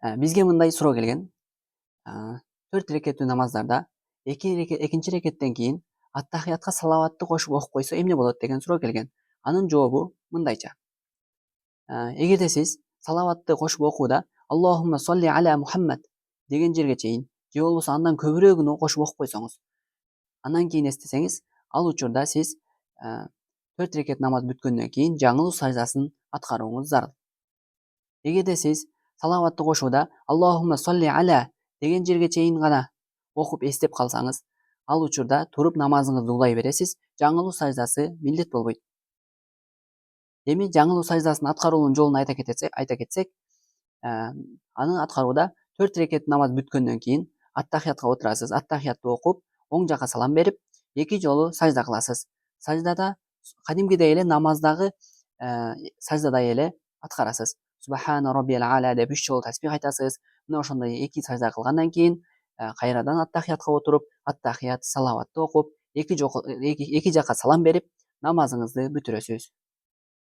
Бизге мындай суроо келген. 4 рекеттүү намаздарда экинчи рекеттен кийин аттахиятка салаватты кошуп окуп койсо эмне болот деген суроо келген. Анын жообу мындайча. Эгерде сиз салаватты кошуп окууда Аллахумма солли аля Мухаммад деген жерге чейин же болбосо андан көбүрөөгүн кошуп окуп койсоңуз, андан кийин эстесеңиз, ал учурда сиз 4 рекет намаз бүткөндөн кийин жаңылуу саждасын аткарууңуз зарыл. Эгерде сиз салаватты кошууда Аллахумма солли аля деген жерге чейин гана окуп эстеп калсаңыз, ал учурда туруп намазыңызды улай бересиз, жаңылуу саждасы милдет болбойт. Эми жаңылуу саждасын аткаруунун жолун айта кетсек, аны аткарууда 4 рекет намаз бүткөндөн кийин аттахиятка отурасыз. Аттахиятты окуп, оң жака салам берип, 2 жолу сажда кыласыз. Саждада кадимкидей эле намаздагы саждадай эле аткарасыз. Субхана роббиял а'ла деп 3 жолу тасбих айтасыз. Мына ошондой 2 сажда кылгандан кийин кайрадан аттахиятка отуруп, аттахият салаватты окуп, 2 жака салам берип, намазыңызды бүтүрөсүз.